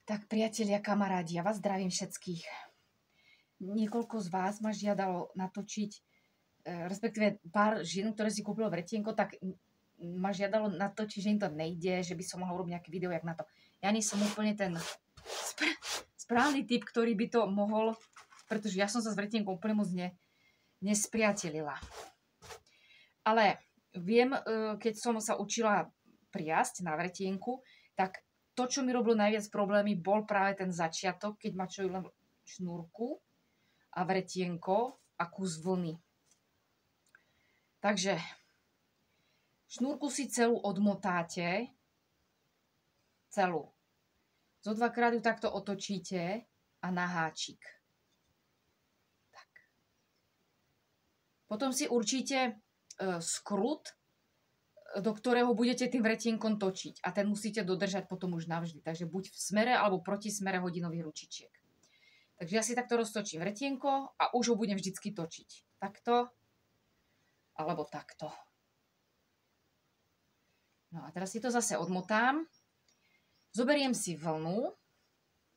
Tak priatelia, kamarádi, ja vás zdravím všetkých. Niekoľko z vás ma žiadalo natočiť, respektíve pár žien, ktoré si kúpilo vretienko, tak ma žiadalo natočiť, že im to nejde, že by som mohla urobiť nejaké video, jak na to. Ja nie som úplne ten správny typ, ktorý by to mohol, pretože ja som sa s vretienkom úplne moc nespriatelila. Ale viem, keď som sa učila priasť na vretienku, tak to, čo mi robilo najviac problémy, bol práve ten začiatok, keď ma čo len šnúrku a vretienko a kus vlny. Takže šnúrku si celú odmotáte, celú. Zo dvakrát ju takto otočíte a na háčik. Tak. Potom si určíte skrut, do ktorého budete tým vretienkom točiť. A ten musíte dodržať potom už navždy. Takže buď v smere alebo proti smere hodinových ručičiek. Takže ja si takto roztočím vretienko a už ho budem vždycky točiť. Takto alebo takto. No a teraz si to zase odmotám. Zoberiem si vlnu.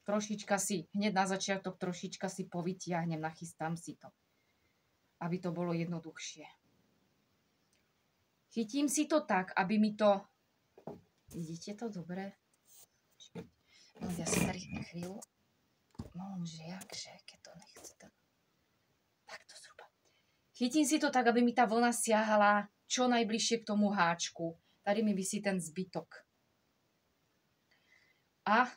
Trošička si, hneď na začiatok, trošička si povytiahnem, nachystám si to. Aby to bolo jednoduchšie. Chytím si to tak, aby mi to... Vidíte to dobre? No, ja si tady chvíľu... Môže, jakže, keď to nechce. Takto zhruba. Chytím si to tak, aby mi tá vlna siahala čo najbližšie k tomu háčku. Tady mi visí ten zbytok. A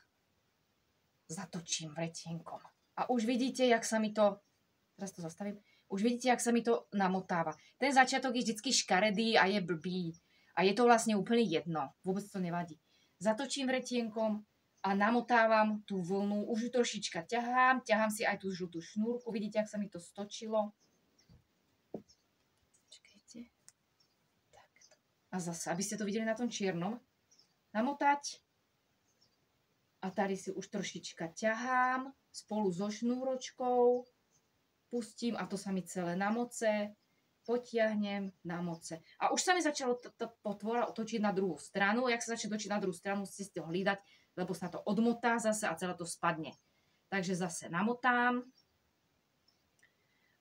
zatočím vretienkom. A už vidíte, jak sa mi to... Teraz to zastavím. Už vidíte, jak sa mi to namotáva. Ten začiatok je vždycky škaredý a je blbý. A je to vlastne úplne jedno. Vôbec to nevadí. Zatočím vretienkom a namotávam tú vlnu. Už ju trošička ťahám. Ťahám si aj tú žltú šnúrku. Vidíte, jak sa mi to stočilo. Čakajte. Takto. A zase, aby ste to videli na tom čiernom. Namotať. A tady si už trošička ťahám. Spolu so šnúročkou. Pustím a to sa mi celé namoce, potiahnem, namoce. A už sa mi začalo potvora točiť na druhú stranu. Jak sa začne točiť na druhú stranu, musíte si to hlídať, lebo sa to odmotá zase a celé to spadne. Takže zase namotám.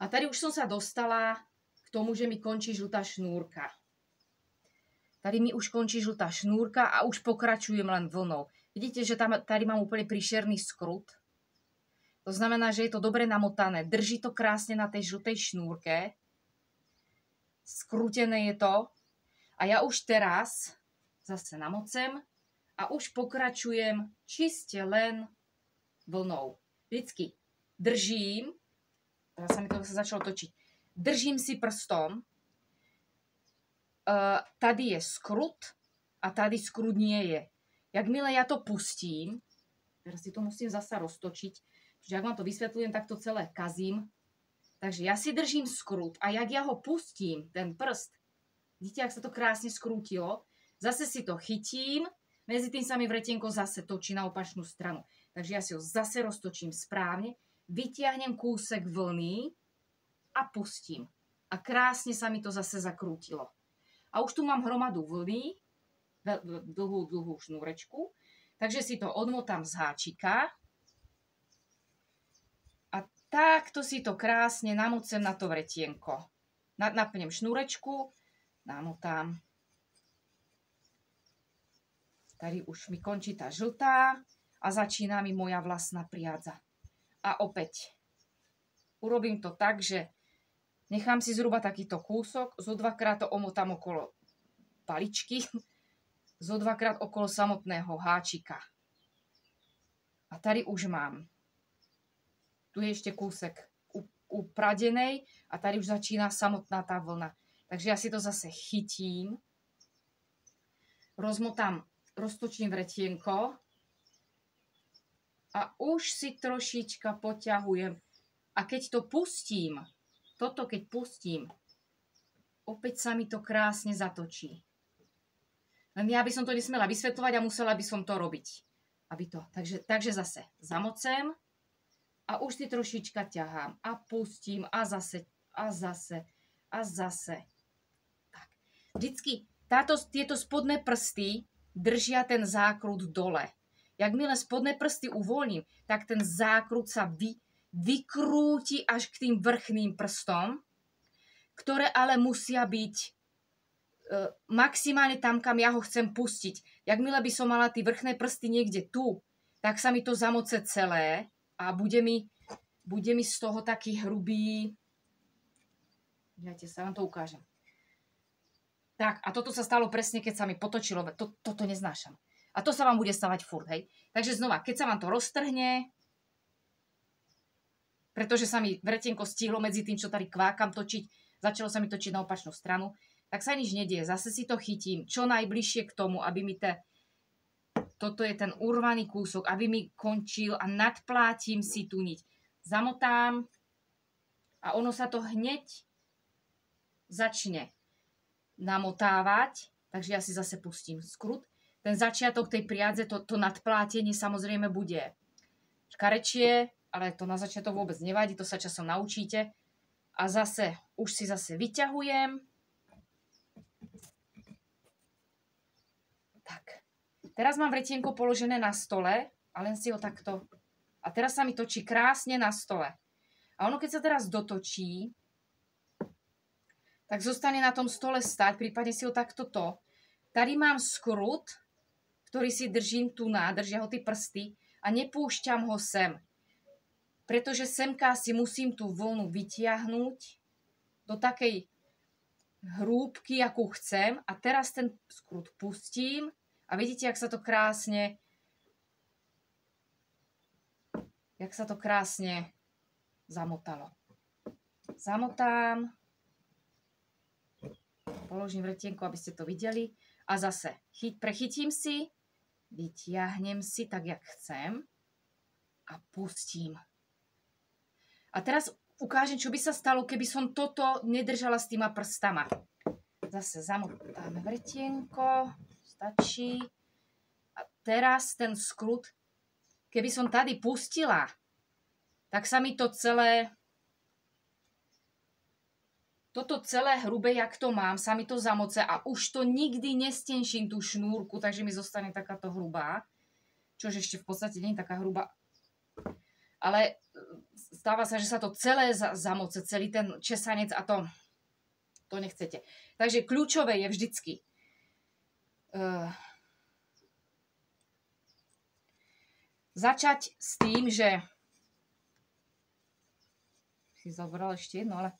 A tady už som sa dostala k tomu, že mi končí žltá šnúrka. Tady mi už končí žltá šnúrka a už pokračujem len vlnou. Vidíte, že tady mám úplne príšerný skrut. To znamená, že je to dobre namotané. Drží to krásne na tej žltej šnúrke. Skrútené je to. A ja už teraz zase namocem a už pokračujem čiste len vlnou. Vždycky držím. Teraz sa mi to začalo točiť. Držím si prstom. Tady je skrut a tady skrut nie je. Jakmile ja to pustím, teraz si to musím zase roztočiť, že ak vám to vysvetľujem, tak to celé kazím. Takže ja si držím skrút a jak ja ho pustím, ten prst, vidíte, jak sa to krásne skrútilo, zase si to chytím, medzi tým sa mi vretienko zase točí na opačnú stranu. Takže ja si ho zase roztočím správne, vytiahnem kúsek vlny a pustím. A krásne sa mi to zase zakrútilo. A už tu mám hromadu vlny, dlhú šnúrečku, takže si to odmotám z háčika. Takto si to krásne namocem na to vretienko. Napnem šnúrečku, namotám. Tady už mi končí tá žltá a začína mi moja vlastná priadza. A opäť urobím to tak, že nechám si zhruba takýto kúsok, zo dvakrát to omotám okolo paličky, zo dvakrát okolo samotného háčika. A tady už mám. Tu je ešte kúsek upradenej a tady už začína samotná tá vlna. Takže ja si to zase chytím, roztočím vretienko a už si trošička poťahujem. A keď to pustím, keď pustím, opäť sa mi to krásne zatočí. Len ja by som to nesmela vysvetľovať a musela by som to robiť. Takže zase zamocem. A už si trošička ťahám a pustím a zase, a zase, a zase. Tak. Vždycky tieto spodné prsty držia ten zákrut dole. Jakmile spodné prsty uvoľním, tak ten zákrut sa vykrúti až k tým vrchným prstom, ktoré ale musia byť maximálne tam, kam ja ho chcem pustiť. Jakmile by som mala tie vrchné prsty niekde tu, tak sa mi to zamoce celé a bude mi z toho taký hrubý. Dajte sa, vám to ukážem. Tak, a toto sa stalo presne, keď sa mi potočilo. Toto neznášam. A to sa vám bude stavať furt, hej. Takže znova, keď sa vám to roztrhne, pretože sa mi vretienko stihlo medzi tým, čo tady kvákam točiť, začalo sa mi točiť na opačnú stranu, tak sa nič nedieje. Zase si to chytím čo najbližšie k tomu, aby mi toto je ten urvaný kúsok, aby mi končil a nadplátim si tú niť. Zamotám a ono sa to hneď začne namotávať, takže ja si zase pustím skrut. Ten začiatok tej priadze, to nadplátenie samozrejme bude škarečie, ale to na začiatok vôbec nevadí, to sa časom naučíte. A zase, už si zase vyťahujem. Tak. Teraz mám vretienko položené na stole a len si ho takto... A teraz sa mi točí krásne na stole. A ono, keď sa teraz dotočí, tak zostane na tom stole stať, prípadne si ho takto to. Tady mám skrut, ktorý si držím tu držia ho tie prsty a nepúšťam ho sem. Pretože semka si musím tú vlnu vytiahnuť do takej hrúbky, akú chcem. A teraz ten skrut pustím a vidíte, jak sa to krásne zamotalo. Zamotám. Položím vretienku, aby ste to videli. A zase prechytím si, vytiahnem si tak, jak chcem a pustím. A teraz ukážem, čo by sa stalo, keby som toto nedržala s týma prstama. Zase zamotáme vretienko, stačí. A teraz ten skrut, keby som tady pustila, tak sa mi to celé... Toto celé hrubé, jak to mám, sa mi to zamoce a už to nikdy nestenším tú šnúrku, takže mi zostane takáto hrubá. Čož ešte v podstate nie je taká hrubá. Ale stáva sa, že sa to celé zamoce, celý ten česanec a to nechcete. Takže kľúčové je vždycky začať s tým, že si zabral ešte jedno, ale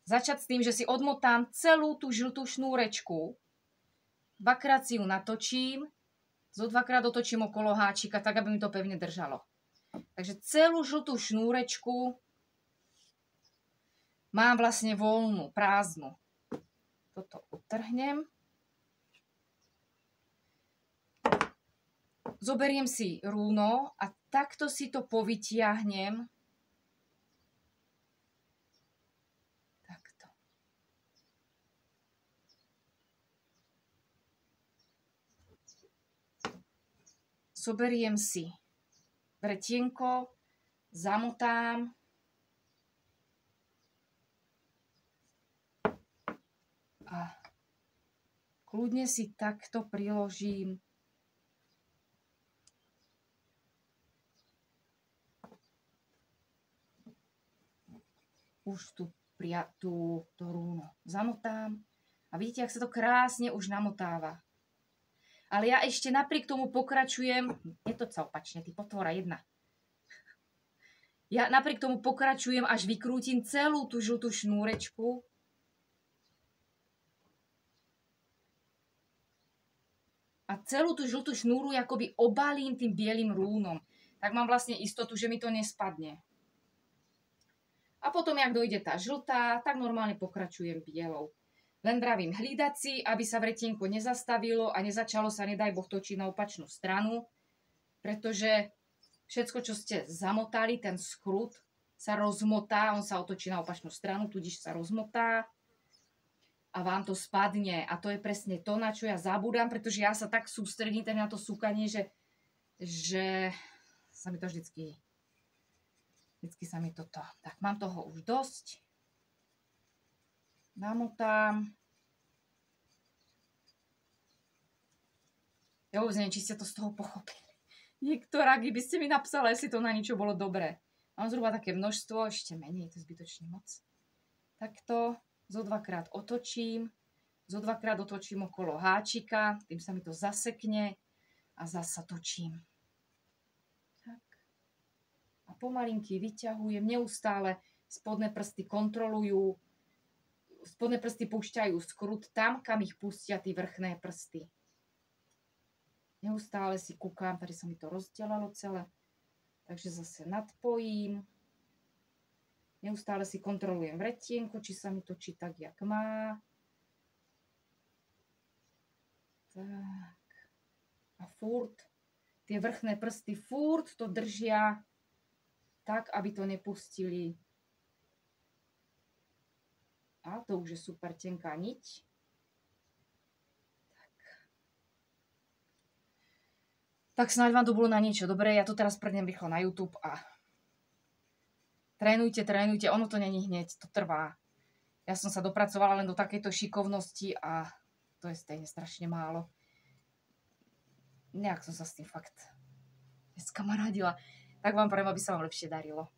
začať s tým, že si odmotám celú tú žltú šnúrečku, dvakrát si ju natočím, dvakrát otočím okolo háčika, tak, aby mi to pevne držalo. Takže celú žltú šnúrečku mám vlastne voľnú, prázdnu. Toto utrhnem. Zoberiem si rúno a takto si to povytiahnem. Zoberiem si vretienko, zamotám a kľudne si takto priložím už tú rúno. Zamotám a vidíte, jak sa to krásne už namotáva. Ale ja ešte napriek tomu pokračujem, je to sa opačne, ty potvora jedna. Ja napriek tomu pokračujem, až vykrútim celú tú žltú šnúrečku. A celú tú žltú šnúru akoby obalím tým bielým rúnom. Tak mám vlastne istotu, že mi to nespadne. A potom, jak dojde tá žltá, tak normálne pokračujem bielou. Len vravím, hlídať si, aby sa vretienko nezastavilo a nezačalo sa, nedaj Boh, točiť na opačnú stranu, pretože všetko, čo ste zamotali, ten skrut sa rozmotá, on sa otočí na opačnú stranu, tudíž sa rozmotá a vám to spadne. A to je presne to, na čo ja zabúdam, pretože ja sa tak sústredím na to súkanie, že sa mi to vždycky sa mi toto. Tak, mám toho už dosť. Namotám. Ja vôbec neviem, či ste to z toho pochopili. Niektorá, by ste mi napsala, jestli to na niečo bolo dobré. Mám zhruba také množstvo, ešte menej, to je zbytočne moc. Takto zo dvakrát otočím okolo háčika, tým sa mi to zasekne a zasa točím. Tak. A pomalinky vyťahujem, neustále spodné prsty kontrolujú, spodné prsty púšťajú skrut tam, kam ich pustia tí vrchné prsty. Neustále si kúkam, tady sa mi to rozdelalo celé, takže zase nadpojím. Neustále si kontrolujem vretienko, či sa mi točí tak, jak má. Tak. A furt, tie vrchné prsty furt to držia tak, aby to nepustili. A to už je super tenká niť. Tak snáď vám to bolo na niečo dobré. Ja to teraz prdnem rýchlo na YouTube a trénujte, ono to není hneď, to trvá. Ja som sa dopracovala len do takejto šikovnosti a to je stejne strašne málo. Nejak som sa s tým fakt skamarádila. Tak vám prajem, aby sa vám lepšie darilo.